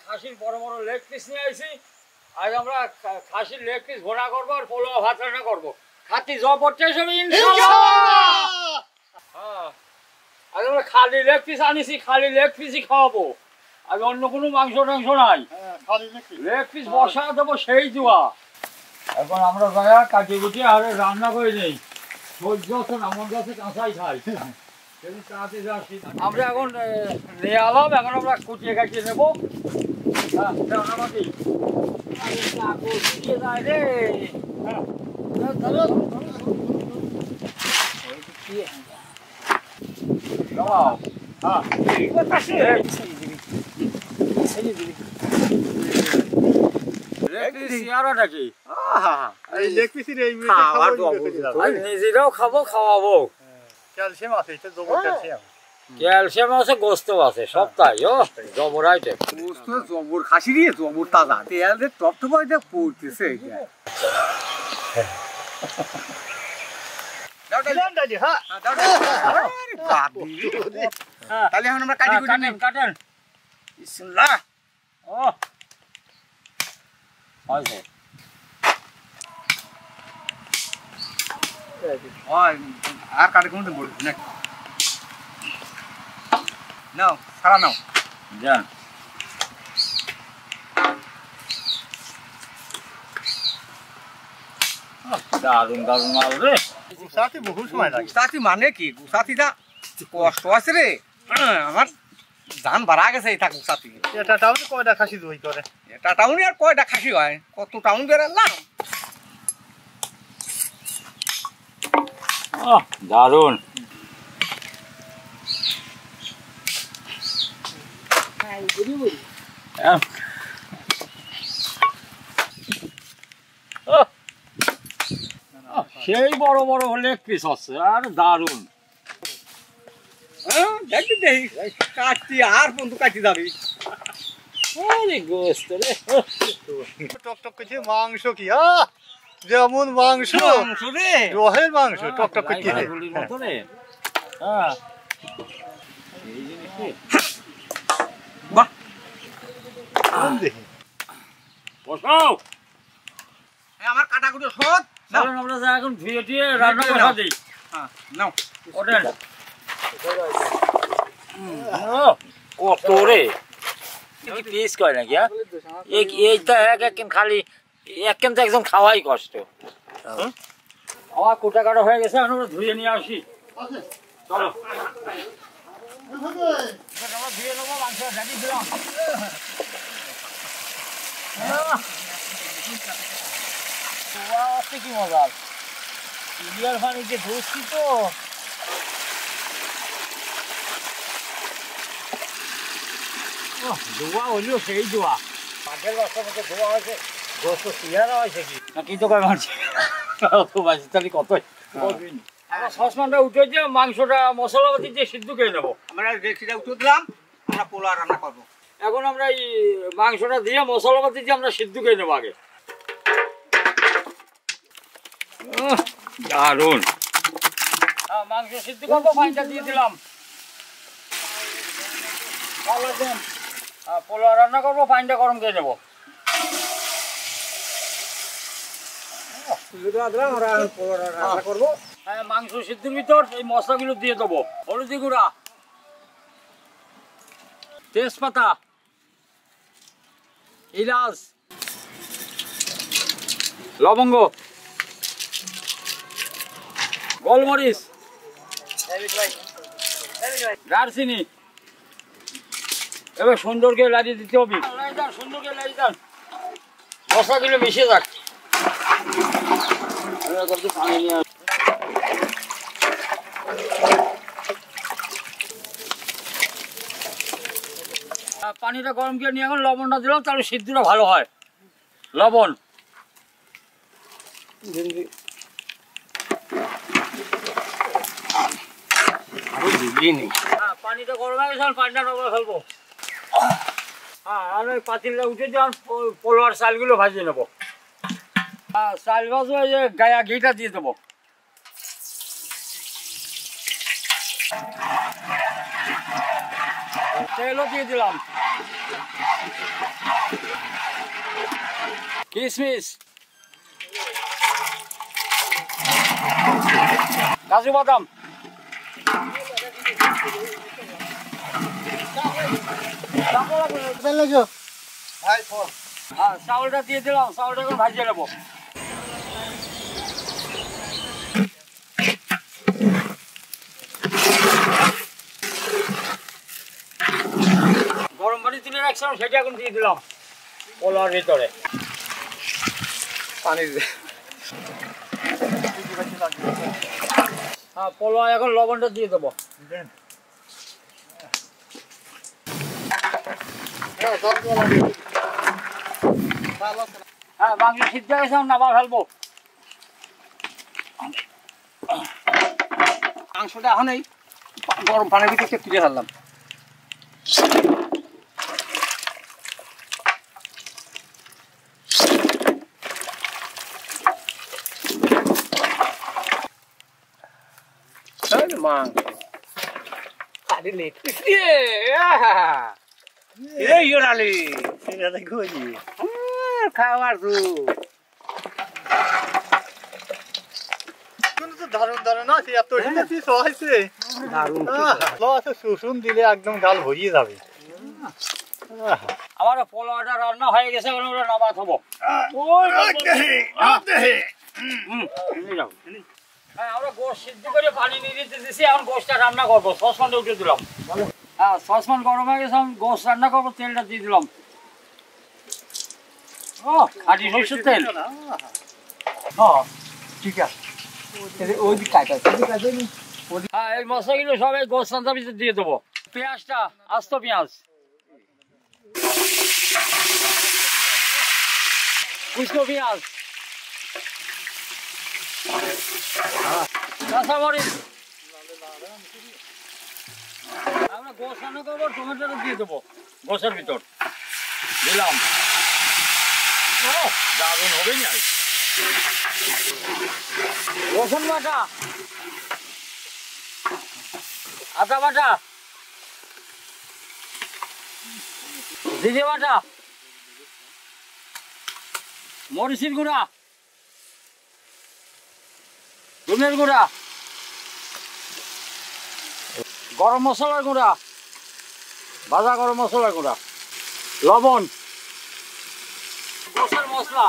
খাসির বড় বড় লেগ পিস নিয়ে আইছি। আজ আমরা খাসির লেগ পিস ভোনা করবো আর পোলাও ভাত রান্না করবো। খাতি জবরতে সব ইনশাআল্লাহ। আজ আমরা খালি লেগ পিস আনিছি, খালি লেগ পিসই খাওয়াবো। আজ অন্য কোনো মাংস টাংস নাই, লেগ পিস বসা দেবো সেই জুয়া। এখন আমরা যাই কাটিয়ে কুটিয়ে আর রান্না করে নেই। সহ্য আছে না, মন আছে কাঁচাই খাই। আমরা এখন নিয়ে আলাম, এখন আমরা কুটিয়ে কাটিয়ে নেবো। নিজেরাও খাবো, খাওয়াবো। ক্যালসিয়াম আছে, এটা জবর ক্যালসিয়াম। ক্যালসিয়াম আছে, গোস্ত আছে, সব তাই। ও জবর আইটেম, গোস্ত জবর, খাসি দিয়ে জবর তাজা, তেল দিয়ে টপ টপ হয়ে পড়তেছে। তাহলে এখন আমরা কাটি কাটেন কাটেন। বিসমিল্লাহ। ও আর কাটে কোনদিন বলবি না, নাও সারা নাও যান। দারুন দারুন মাল রে। গুছাতে বহু সময় লাগে। গুছাতে মানে কি, গুছাতিটা কষ্ট আছে রে। আমার ধান বাড়া গেছে এটা গুছাতে। এটা টাউনে কয়টা খাসি দই করে? এটা টাউনে আর কয়টা খাসি হয়, কত টাউন বেরালাম। দারুন। সেই বড় বড় লেগ পিস আছে আর দারুন। দেখবি দেখি কাটতি আর বন্ধু কাটি যাবি। গোস্ত রে টকটক করছে মাংস কি, যেমন মাংস রে, রহের মাংস টকটক করছে মতো রে। বাহ বসাও। আমার কাটাকুটি সব আমরা যা এখন ধুয়ে টুয়ে রান্না বসা দিই। নাও ওঠেন। কত রে পিস কয় নাকি? এইটা এক এক খালি এক কেন তো একদম খাওয়াই কষ্ট। আমার কোটা কাটা হয়ে গেছে, আমরা ধুয়ে নিয়ে আসি। চলো আমরা ধুয়ে নেবো, মাংস রেডি দিলাম। কি মজা ইন্ডিয়ার পানিতে ধুচ্ছি তো। ধোয়া হলেও সেই ধোয়া, মাঠের রাস্তার মধ্যে ধোয়া হয়েছে, গোস্ত চেহারা হয়েছে কি না কি তো কয় মারছি তাহলে কতই। আমরা সসমানটা উঠে দিয়ে মাংসটা মশলাপাতি দিয়ে সিদ্ধ করে নেবো। আমরা ডেকচিটা উঠে দিলাম, আমরা পোলা রান্না করবো। এখন আমরা এই মাংসটা দিয়ে মশলাপাতি দিয়ে আমরা সিদ্ধ করে নেবো আগে। দারুন। মাংস সিদ্ধ করবো, পানিটা দিয়ে দিলাম। পোলা রান্না করবো, পানিটা গরম করে নেবো। মাংস সিদ্ধের ভিতর এই মশলাগুলো দিয়ে দেবো। হলুদি গুঁড়া, তেজপাতা, ইলাচ, লবঙ্গ, গোলমরিচ, দারচিনি। এবার সুন্দর করে লাগিয়ে দিতে হবে, সুন্দর করে লাগিয়ে দেন। মশলাগুলো মিশে যাক। পানি নিয়ে পানিটা গরম করে নিয়ে এখন লবণটা দিলাম, তাহলে সিদ্ধটা ভালো হয়। লবণ, পানিটা গরম হয়ে গেছে, পানিটা নবা ফেলবো। হ্যাঁ, আর ওই পাতিলটা উঠে যান, পোলোয়ার চালগুলো ভাজিয়ে নেবো। হ্যাঁ, চাল ভাজবো, এই যে গায়া ঘিটা দিয়ে দেবো। তেলও দিয়ে দিলাম, কিশমিশ, কাজু বাদাম, চাউলটা দিয়ে দিলাম, চাউলটা এখন ভাজিয়ে নেবো। গরম পানি তুলে রাখছিলাম, সেটা এখন দিয়ে দিলাম পোলাওর ভিতরে। হ্যাঁ, পোলাও এখন লবণটা দিয়ে দেবো। হ্যাঁ, মাংস সিদ্ধ হয়ে গেছে, নামা ফেলবো। মাংসটা এখন এই গরম পানির ভিতরে তুলে ফেললাম। খাওয়ার দারুণ দারুণ আছে, এত পিস হয়েছে, সুসুন দিলে একদম গাল ভরিয়ে যাবে। আমার পোলাওটা রান্না হয়ে গেছে, এখন ওটা নামা খাবো। হ্যাঁ, আমরা গোশ সিদ্ধ করে পানি নিয়ে দিতে দিছি, এখন গোশটা রান্না করবো। সসপ্যানটা উঠে দিলাম। হ্যাঁ, সসপ্যান গরম হয়ে গেছে, আমি গোশ রান্না করবো, তেলটা দিয়ে দিলাম। ও, খাঁটি সরষের তেল। হ্যাঁ, ঠিক আছে। হ্যাঁ, এই মশলাগুলো সব এই গোশ রান্নার ভিতরে দিয়ে দেবো। পেঁয়াজটা, আস্ত পেঁয়াজ, কুচনো পেঁয়াজ, কাঁচামরিচ। আমরা গোশ রান্না করবো, টমেটোটা দিয়ে দেবো গোশের ভিতর। দিলাম। ও, দারুণ হবে না? রসুন বাটা, আদা বাটা, জিরে বাটা, মরিচের গুঁড়া, ধনের গুঁড়া, গরম মশলার গুঁড়া, ভাজা গরম মশলার গুঁড়া, লবণ, গোশের মশলা,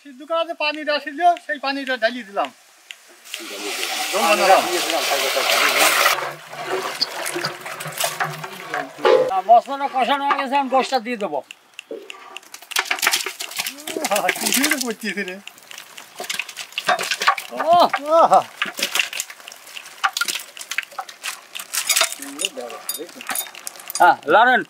সিদ্ধ করাতে পানিটা ছিল, সেই পানিটা ঢালিয়ে দিলাম। মশলাটা কষানো হয়ে গেছে, আমি গোশটা দিয়ে দেবো। হ্যাঁ, লাড়েন।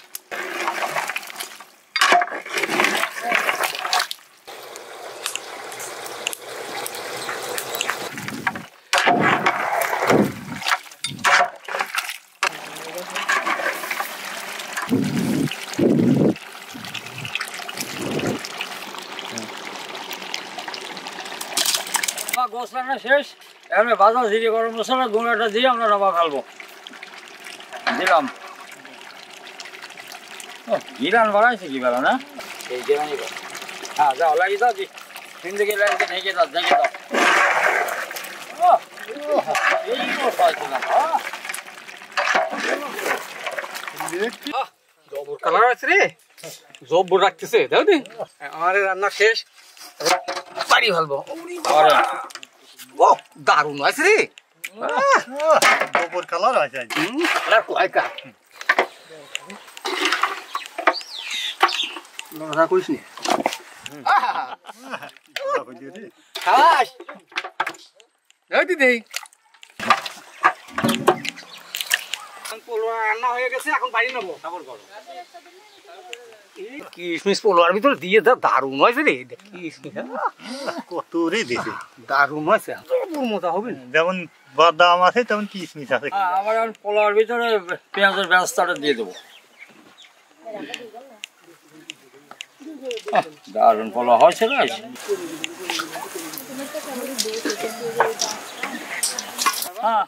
গোশ রান্না শেষ, এখন ভাজা জিরে গরম মশলা গুঁড়াটা দিয়ে আমরা নামা ফেলবো। দিলাম। গিরান বাড়াইছে কি বেলা না? এই গিরানি। হ্যাঁ, যাও লাগিয়ে দাও, জিন্দগি লাগিয়ে ঢেকে দাও, ঢেকে দাও। এই গোশ হয়েছে না। জবর কালার আছে রে, জবর রাখতেছে। দেখো আমার রান্না শেষ, বাড়ি ফেলবো। ও, দারুণ আছে রে, গোবর কালার আছে। করিস নি খাস দিদি। পোলো রান্না হয়ে গেছে, এখন বাড়ি নেবো। খাবার করো। কিশমিশ পোলোর ভিতরে দিয়ে দারুণ হয়েছে রে। কত রে দিছে, দারুণ হয়েছে, মজা হবে। যেমন বাদাম আছে তেমন কিশমিশ আছে। আবার এখন পোলাওর ভিতরে পেঁয়াজের ব্যবস্থাটা দিয়ে দেবো। দারুণ পোলাও হয়েছে না? হ্যাঁ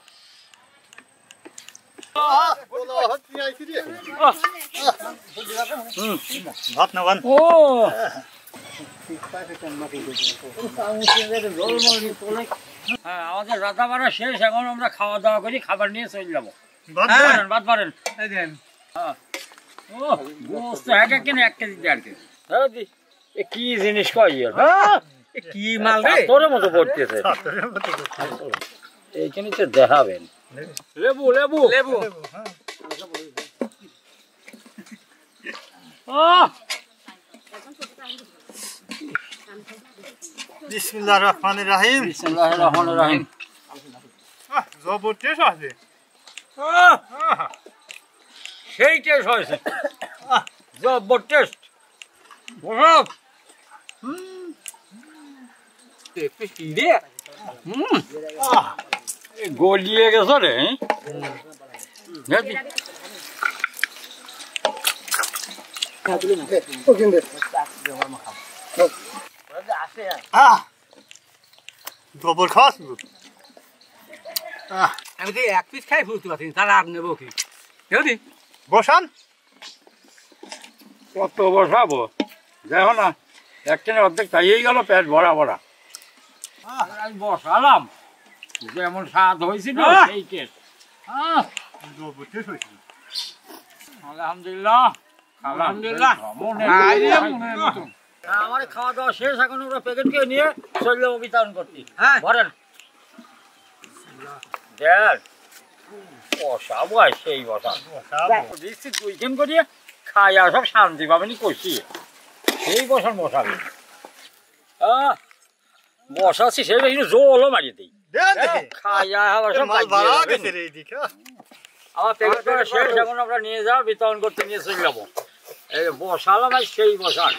ভাত না বান। ও হ্যাঁ, আমাদের রাধা বাড়া শেষ, এখন আমরা খাওয়া দাওয়া করি, খাবার নিয়ে চলে যাবো। বাদ পারেন। ও গোস্ত এক এক কেন 1 কেজি 1.5 কেজি। কি জিনিস কয় কি মাল রে, তোর মতো পড়তেছে। এইখানে তো দেখাবেন। লেবু লেবু লেবু। বিসমিল্লাহির রহমানির রহিম। বিসমিল্লাহির রহমানির রহিম। জবরদস্ত আছে। সেই টেস্ট হয়েছে, জবরদস্ত। বরফ গলিয়ে গেছে রে। গোবর খাওয়া শুরু। আমি তো 1 পিস খাই ফুলতে পারছি, তারা আর নেবো কি? বসান। কত বসাবো, দেখো না একখানে অর্ধেক খাইয়েই গেল, পেট ভরা ভরা। আমি বসালাম, যেমন স্বাদ হয়েছিল সেই টেস্ট। জবরদস্ত হয়েছিল। আলহামদুলিল্লাহ আলহামদুলিল্লাহ। আমার খাওয়া দাওয়া শেষ, এখন ওরা প্যাকেট কে নিয়ে চলে যাবো বিতরণ করতে। হ্যাঁ ভরেন দেখ, বসা বয় সেই বসা দিচ্ছি 2 দিন করিয়ে খাই, আর সব শান্তি পাবেনি কষি সেই বসান বসাবে। বসাচ্ছি সেই একটু জলও মারিয়ে দিই, খাই আবার সব মাল ভাড়া গেছে রে এদিকে। আমার প্যাকেট করা শেষ, এখন আমরা নিয়ে যাবো বিতরণ করতে, নিয়ে চলে যাবো। এই বসালাম আর সেই বসান।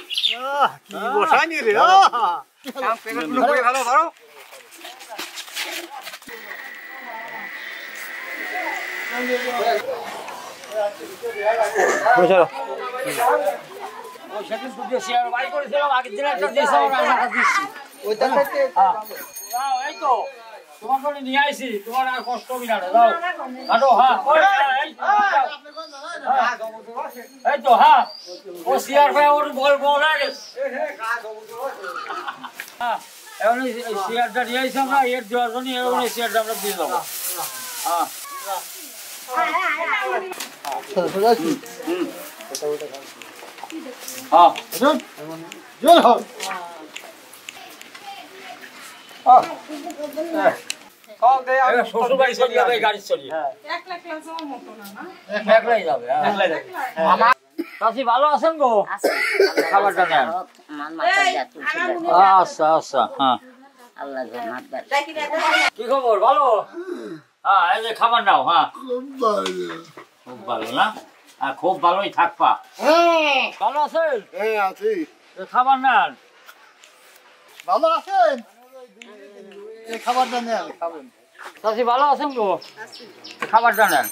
কি বসাইনি রে। ভালো ধরো। সেদিন দুটো শেয়ার বাই করেছিলাম, আগের দিন একটা দিয়েছে, আমরা একটা দিচ্ছি। এই তো তোমার করে নিয়ে আইছি, তোমার আর কষ্ট হবে না। যাও হাঁটো। হ্যাঁ এই তো, হ্যাঁ ও শেয়ার ভাই ওর বল বল হয়ে গেছে। হ্যাঁ এখন এই শেয়ারটা নিয়ে আইছি আমরা, এর দেওয়ার জন্য এরকম এই শেয়ারটা আমরা দিয়ে দেবো। হ্যাঁ শ্বশুর বাড়ি চলে যাবে, গাড়ি চলিয়ে একলাই যাবে। চাষি ভালো আছেন গো? খাবারটা নেন। আচ্ছা আচ্ছা। হ্যাঁ কি খবর, ভালো? হ্যাঁ এই যে খাবার নাও। হ্যাঁ খুব ভালো না, খুব ভালোই থাকবা। ভালো আছেন? খাবার নেন। ভালো আছেন? এই খাবারটা নেন, খাবেন। চাষি ভালো আছেন গো? খাবারটা নেন।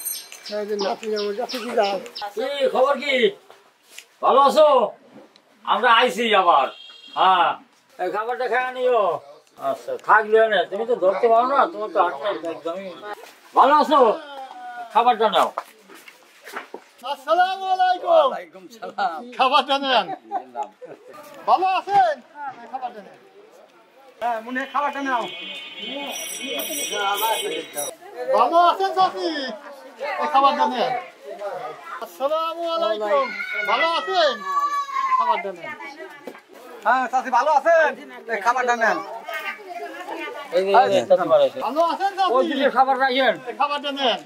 কি খবর, কি ভালো আছো? আমরা আইছি আবার। হ্যাঁ এই খাবারটা খেয়ে নিও। আচ্ছা থাকলে না, তুমি তো ধরতে পারো না, তোমার তো হাতটা একদমই। ভালো আছো? খাবারটা নাও। আসসালামু আলাইকুম। খাবারটা নেন। ভালো আছেন? খাবারটা নেন। হ্যাঁ মনে খাবারটা নাও। ভালো আছেন চাচি? এই খাবারটা নেন। আসসালামু আলাইকুম। ভালো আছেন? খাবারটা নেন। হ্যাঁ চাচি ভালো আছেন? এই খাবারটা নেন। ভালো আছেন চাচি? খাবার রাখেন। এই খাবারটা নেন।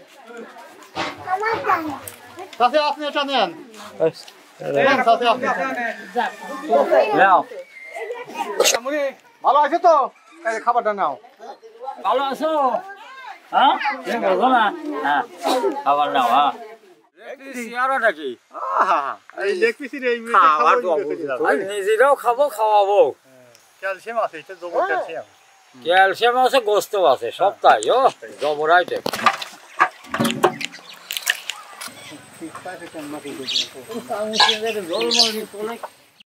চাচি আপনি এটা নেন। চাচি আপনি নাও। ভালো আছে তো? এই খাবারটা নাও। ভালো আছো? হ্যাঁ তুমি বোঝো না হ্যাঁ খাবার নাও হ্যাঁ চেয়ারাটা কি এই লেগ পিসের এই নিজেরাও খাবো খাওয়াবো ক্যালসিয়াম আছে এটা জবর ক্যালসিয়াম ক্যালসিয়াম আছে গোস্ত আছে সব তাই ও জবর আইটেম জল মরি তোলে